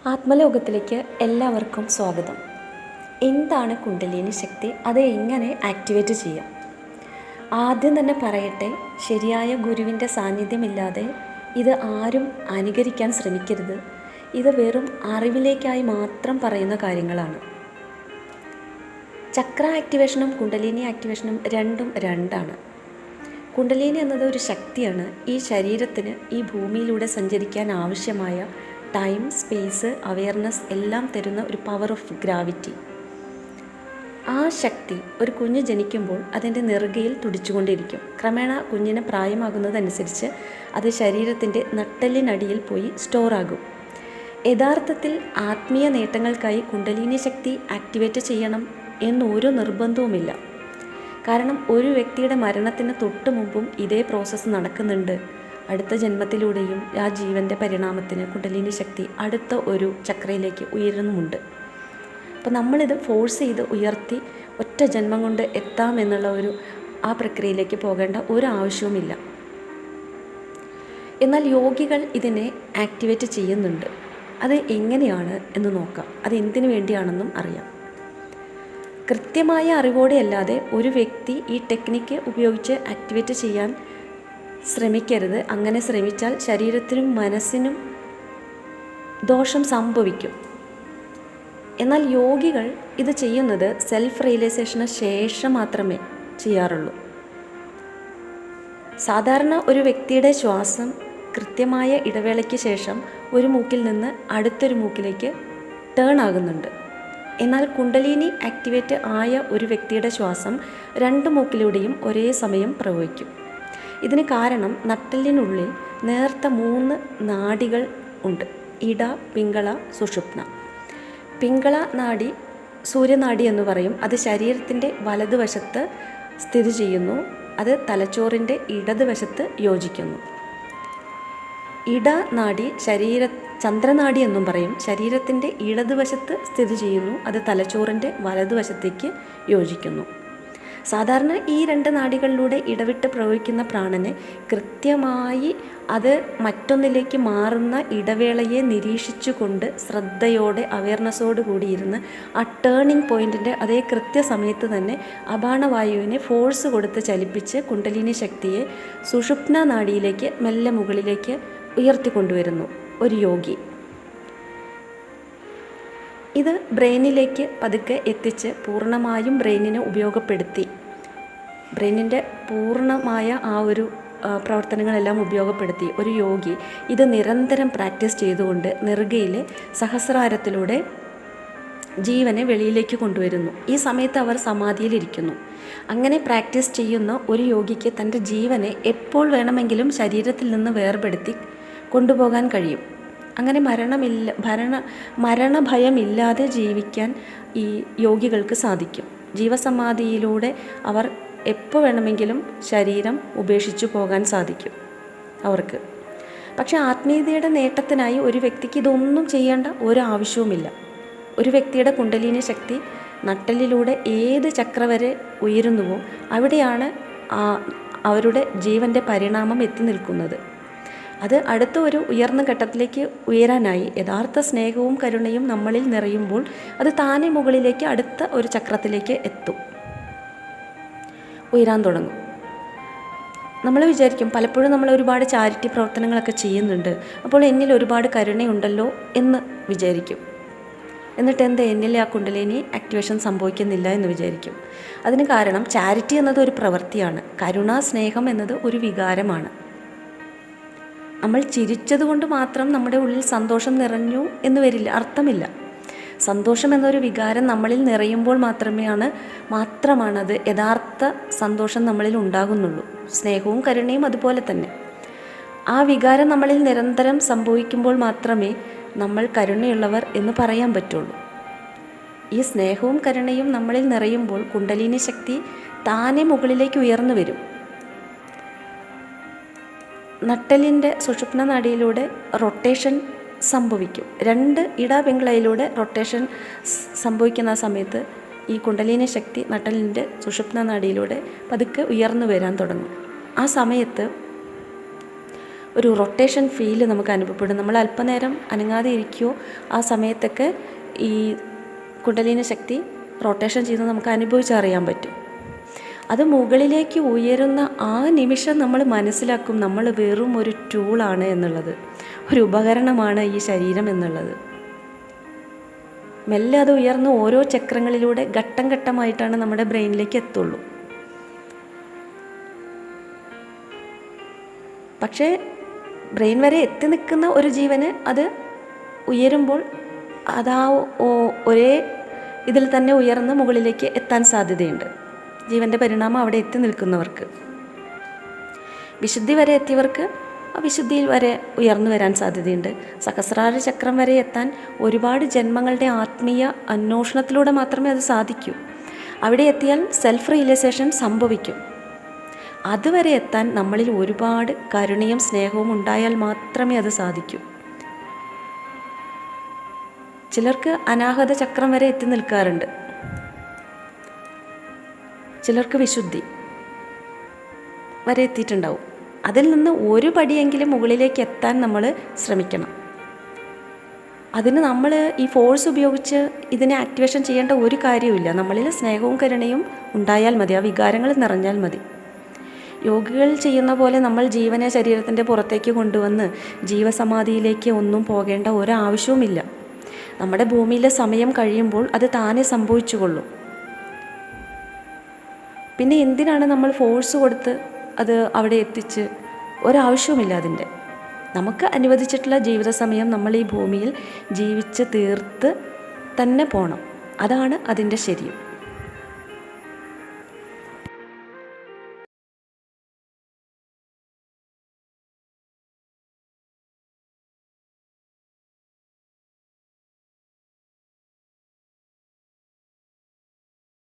ആത്മലോകത്തിലേക്ക് എല്ലാവർക്കും സ്വാഗതം. എന്താണ് കുണ്ടലിനി ശക്തി? അത് എങ്ങനെ ആക്ടിവേറ്റ് ചെയ്യാം? ആദ്യം തന്നെ പറയട്ടെ, ശരിയായ ഗുരുവിൻ്റെ സാന്നിധ്യമില്ലാതെ ഇത് ആരും അനുകരിക്കാൻ ശ്രമിക്കരുത്. ഇത് വെറും അറിവിലേക്കായി മാത്രം പറയുന്ന കാര്യങ്ങളാണ്. ചക്ര ആക്ടിവേഷനും കുണ്ടലിനി ആക്ടിവേഷനും രണ്ടും രണ്ടാണ്. കുണ്ടലിനി എന്നത് ഒരു ശക്തിയാണ്. ഈ ശരീരത്തിന് ഈ ഭൂമിയിലൂടെ സഞ്ചരിക്കാൻ ആവശ്യമായ ടൈം, സ്പേസ്, അവെയർനെസ് എല്ലാം തരുന്ന ഒരു പവർ ഓഫ് ഗ്രാവിറ്റി. ആ ശക്തി ഒരു കുഞ്ഞ് ജനിക്കുമ്പോൾ അതിൻ്റെ നെറുകയിൽ തുടിച്ചുകൊണ്ടിരിക്കും. ക്രമേണ കുഞ്ഞിന് പ്രായമാകുന്നതനുസരിച്ച് അത് ശരീരത്തിൻ്റെ നട്ടെല്ലിനടിയിൽ പോയി സ്റ്റോറാകും. യഥാർത്ഥത്തിൽ ആത്മീയ നേട്ടങ്ങൾക്കായി കുണ്ടലിനി ശക്തി ആക്ടിവേറ്റ് ചെയ്യണം എന്നൊരു നിർബന്ധവുമില്ല. കാരണം ഒരു വ്യക്തിയുടെ മരണത്തിന് തൊട്ട് മുമ്പും ഇതേ പ്രോസസ്സ് നടക്കുന്നുണ്ട്. അടുത്ത ജന്മത്തിലൂടെയും ആ ജീവൻ്റെ പരിണാമത്തിന് കുണ്ടലിനി ശക്തി അടുത്ത ഒരു ചക്രയിലേക്ക് ഉയരുന്നുമുണ്ട്. അപ്പോൾ നമ്മളിത് ഫോഴ്സ് ചെയ്ത് ഉയർത്തി ഒറ്റ ജന്മം കൊണ്ട് എത്താമെന്നുള്ള ആ പ്രക്രിയയിലേക്ക് പോകേണ്ട ഒരു ആവശ്യവുമില്ല. എന്നാൽ യോഗികൾ ഇതിനെ ആക്ടിവേറ്റ് ചെയ്യുന്നുണ്ട്. അത് എങ്ങനെയാണ് എന്ന് നോക്കാം. അത് എന്തിനു വേണ്ടിയാണെന്നും അറിയാം. കൃത്യമായ അറിവോടെ അല്ലാതെ ഒരു വ്യക്തി ഈ ടെക്നിക്ക് ഉപയോഗിച്ച് ആക്ടിവേറ്റ് ചെയ്യാൻ ശ്രമിക്കരുത്. അങ്ങനെ ശ്രമിച്ചാൽ ശരീരത്തിനും മനസ്സിനും ദോഷം സംഭവിക്കും. എന്നാൽ യോഗികൾ ഇത് ചെയ്യുന്നത് സെൽഫ് റിയലൈസേഷന് ശേഷം മാത്രമേ ചെയ്യാറുള്ളൂ. സാധാരണ ഒരു വ്യക്തിയുടെ ശ്വാസം കൃത്യമായ ഇടവേളയ്ക്ക് ശേഷം ഒരു മൂക്കിൽ നിന്ന് അടുത്തൊരു മൂക്കിലേക്ക് ടേൺ ആകുന്നുണ്ട്. എന്നാൽ കുണ്ടലിനി ആക്ടിവേറ്റ് ആയ ഒരു വ്യക്തിയുടെ ശ്വാസം രണ്ട് മൂക്കിലൂടെയും ഒരേ സമയം പ്രവഹിക്കും. ഇതിന് കാരണം നട്ടെല്ലിനുള്ളിൽ നേർത്ത 3 നാഡികൾ ഉണ്ട്. ഇട, പിംഗള, സുഷുപ്ന. പിംഗള നാഡി സൂര്യനാഡി എന്ന് പറയും. അത് ശരീരത്തിൻ്റെ വലതുവശത്ത് സ്ഥിതി ചെയ്യുന്നു. അത് തലച്ചോറിൻ്റെ ഇടതുവശത്ത് യോജിക്കുന്നു. ഇട നാഡി ചന്ദ്രനാഡി എന്നും പറയും. ശരീരത്തിൻ്റെ ഇടതുവശത്ത് സ്ഥിതി ചെയ്യുന്നു. അത് തലച്ചോറിൻ്റെ വലതുവശത്തേക്ക് യോജിക്കുന്നു. സാധാരണ ഈ 2 നാഡികളിലൂടെ ഇടവിട്ട് പ്രവഹിക്കുന്ന പ്രാണനെ കൃത്യമായി അത് മറ്റൊന്നിലേക്ക് മാറുന്ന ഇടവേളയെ നിരീക്ഷിച്ചുകൊണ്ട് ശ്രദ്ധയോടെ അവെയർനെസ്സോട് കൂടിയിരുന്ന് ആ ടേണിംഗ് പോയിൻറ്റിൻ്റെ അതേ കൃത്യസമയത്ത് തന്നെ അപാനവായുവിനെ ഫോഴ്സ് കൊടുത്ത് ചലിപ്പിച്ച് കുണ്ടലിനി ശക്തിയെ സുഷുപ്ന നാഡിയിലേക്ക് മെല്ലെ മുകളിലേക്ക് ഉയർത്തിക്കൊണ്ടുവരുന്നു ഒരു യോഗി. ഇത് ബ്രെയിനിലേക്ക് പതുക്കെ എത്തിച്ച് പൂർണ്ണമായും ബ്രെയിനിനെ ഉപയോഗപ്പെടുത്തി ബ്രെയിനിൻ്റെ പൂർണ്ണമായ ആ ഒരു പ്രവർത്തനങ്ങളെല്ലാം ഉപയോഗപ്പെടുത്തി ഒരു യോഗി ഇത് നിരന്തരം പ്രാക്ടീസ് ചെയ്തുകൊണ്ട് നെറുകയിലെ സഹസ്രാരത്തിലൂടെ ജീവനെ വെളിയിലേക്ക് കൊണ്ടുവരുന്നു. ഈ സമയത്ത് അവർ സമാധിയിലിരിക്കുന്നു. അങ്ങനെ പ്രാക്ടീസ് ചെയ്യുന്ന ഒരു യോഗിക്ക് തൻ്റെ ജീവനെ എപ്പോൾ വേണമെങ്കിലും ശരീരത്തിൽ നിന്ന് വേർപെടുത്തി കൊണ്ടുപോകാൻ കഴിയും. അങ്ങനെ മരണഭയമില്ലാതെ ജീവിക്കാൻ ഈ യോഗികൾക്ക് സാധിക്കും. ജീവസമാധിയിലൂടെ അവർ എപ്പോൾ വേണമെങ്കിലും ശരീരം ഉപേക്ഷിച്ചു പോകാൻ സാധിക്കും അവർക്ക്. പക്ഷേ ആത്മീയതയുടെ നേട്ടത്തിനായി ഒരു വ്യക്തിക്ക് ഇതൊന്നും ചെയ്യേണ്ട ഒരു ആവശ്യവുമില്ല. ഒരു വ്യക്തിയുടെ കുണ്ടലിനി ശക്തി നട്ടെല്ലിലൂടെ ഏത് ചക്ര വരെ ഉയരുന്നുവോ അവിടെയാണ് അവരുടെ ജീവൻ്റെ പരിണാമം എത്തി നിൽക്കുന്നത്. അത് അടുത്ത ഒരു ഉയർന്ന ഘട്ടത്തിലേക്ക് ഉയരാനായി യഥാർത്ഥ സ്നേഹവും കരുണയും നമ്മളിൽ നിറയുമ്പോൾ അത് താനെ മുകളിലേക്ക് അടുത്ത ഒരു ചക്രത്തിലേക്ക് എത്തും, ഉയരാൻ തുടങ്ങും. നമ്മൾ വിചാരിക്കും, പലപ്പോഴും നമ്മൾ ഒരുപാട് ചാരിറ്റി പ്രവർത്തനങ്ങളൊക്കെ ചെയ്യുന്നുണ്ട്, അപ്പോൾ എന്നിൽ ഒരുപാട് കരുണയുണ്ടല്ലോ എന്ന് വിചാരിക്കും. എന്നിട്ട് എന്താ എന്നിൽ ആ കുണ്ടലിനി ആക്ടിവേഷൻ സംഭവിക്കുന്നില്ല എന്ന് വിചാരിക്കും. അതിന് കാരണം ചാരിറ്റി എന്നത് ഒരു പ്രവൃത്തിയാണ്. കരുണ, സ്നേഹം എന്നത് ഒരു വികാരമാണ്. നമ്മൾ ചിരിച്ചതുകൊണ്ട് മാത്രം നമ്മുടെ ഉള്ളിൽ സന്തോഷം നിറഞ്ഞു എന്ന് വരില്ല, അർത്ഥമില്ല. സന്തോഷം എന്നൊരു വികാരം നമ്മളിൽ നിറയുമ്പോൾ മാത്രമാണത് യഥാർത്ഥ സന്തോഷം നമ്മളിൽ ഉണ്ടാകുന്നുള്ളൂ. സ്നേഹവും കരുണയും അതുപോലെ തന്നെ. ആ വികാരം നമ്മളിൽ നിരന്തരം സംഭവിക്കുമ്പോൾ മാത്രമേ നമ്മൾ കരുണയുള്ളവർ എന്ന് പറയാൻ പറ്റുള്ളൂ. ഈ സ്നേഹവും കരുണയും നമ്മളിൽ നിറയുമ്പോൾ കുണ്ടലിനി ശക്തി താനെ മുകളിലേക്ക് ഉയർന്നു വരും. നട്ടെല്ലിൻ്റെ സുഷുപ്ന നാഡിയിലൂടെ റൊട്ടേഷൻ സംഭവിക്കും. 2 ഇടപിംഗളയിലൂടെ റൊട്ടേഷൻ സംഭവിക്കുന്ന സമയത്ത് ഈ കുണ്ടലിനി ശക്തി നട്ടെല്ലിൻ്റെ സുഷുപ്ന നാഡിയിലൂടെ പതുക്കെ ഉയർന്നു വരാൻ തുടങ്ങും. ആ സമയത്ത് ഒരു റൊട്ടേഷൻ ഫീല് നമുക്ക് അനുഭവപ്പെടും. നമ്മൾ അല്പനേരം അനങ്ങാതെ ഇരിക്കുകയോ ആ സമയത്തൊക്കെ ഈ കുണ്ടലിനി ശക്തി റൊട്ടേഷൻ ചെയ്യുന്നത് നമുക്ക് അനുഭവിച്ചറിയാൻ പറ്റും. അത് മുകളിലേക്ക് ഉയരുന്ന ആ നിമിഷം നമ്മൾ മനസ്സിലാക്കും നമ്മൾ വെറും ഒരു ടൂളാണ് എന്നുള്ളത്, ഒരു ഉപകരണമാണ് ഈ ശരീരം എന്നുള്ളത്. മെല്ലെ അത് ഉയർന്ന് ഓരോ ചക്രങ്ങളിലൂടെ ഘട്ടം ഘട്ടമായിട്ടാണ് നമ്മുടെ ബ്രെയിനിലേക്ക് എത്തുള്ളൂ. പക്ഷേ ബ്രെയിൻ വരെ എത്തി നിൽക്കുന്ന ഒരു ജീവന് അത് ഉയരുമ്പോൾ അതാ ഒരേ ഇതിൽ തന്നെ ഉയർന്ന് മുകളിലേക്ക് എത്താൻ സാധ്യതയുണ്ട്. ജീവൻ്റെ പരിണാമം അവിടെ എത്തി നിൽക്കുന്നവർക്ക്, വിശുദ്ധി വരെ എത്തിയവർക്ക് ആ വിശുദ്ധിയിൽ വരെ ഉയർന്നു വരാൻ സാധ്യതയുണ്ട്. സഹസ്രാര ചക്രം വരെ എത്താൻ ഒരുപാട് ജന്മങ്ങളുടെ ആത്മീയ അന്വേഷണത്തിലൂടെ മാത്രമേ അത് സാധിക്കൂ. അവിടെ എത്തിയാൽ സെൽഫ് റിയലൈസേഷൻ സംഭവിക്കും. അതുവരെ എത്താൻ നമ്മളിൽ ഒരുപാട് കരുണയും സ്നേഹവും ഉണ്ടായാൽ മാത്രമേ അത് സാധിക്കൂ. ചിലർക്ക് അനാഹത ചക്രം വരെ എത്തി നിൽക്കാറുണ്ട്, ചിലർക്ക് വിശുദ്ധി വരെ എത്തിയിട്ടുണ്ടാവും. അതിൽ നിന്ന് ഒരു പടിയെങ്കിലും മുകളിലേക്ക് എത്താൻ നമ്മൾ ശ്രമിക്കണം. അതിന് നമ്മൾ ഈ ഫോഴ്സ് ഉപയോഗിച്ച് ഇതിനെ ആക്ടിവേഷൻ ചെയ്യേണ്ട ഒരു കാര്യവുമില്ല. നമ്മളിൽ സ്നേഹവും കരുണയും ഉണ്ടായാൽ മതി, ആ വികാരങ്ങൾ നിറഞ്ഞാൽ മതി. യോഗികൾ ചെയ്യുന്ന പോലെ നമ്മൾ ജീവനെ ശരീരത്തിൻ്റെ പുറത്തേക്ക് കൊണ്ടുവന്ന് ജീവസമാധിയിലേക്ക് ഒന്നും പോകേണ്ട ഒരാവശ്യവുമില്ല. നമ്മുടെ ഭൂമിയിലെ സമയം കഴിയുമ്പോൾ അത് താനെ സംഭവിച്ചുകൊള്ളും. പിന്നെ എന്തിനാണ് നമ്മൾ ഫോഴ്സ് കൊടുത്ത് അത് അവിടെ എത്തിച്ച്, ഒരാവശ്യവുമില്ല അതിൻ്റെ. നമുക്ക് അനുവദിച്ചിട്ടുള്ള ജീവിത സമയം നമ്മൾ ഈ ഭൂമിയിൽ ജീവിച്ച് തീർത്ത് തന്നെ പോകണം. അതാണ് അതിൻ്റെ ശരി.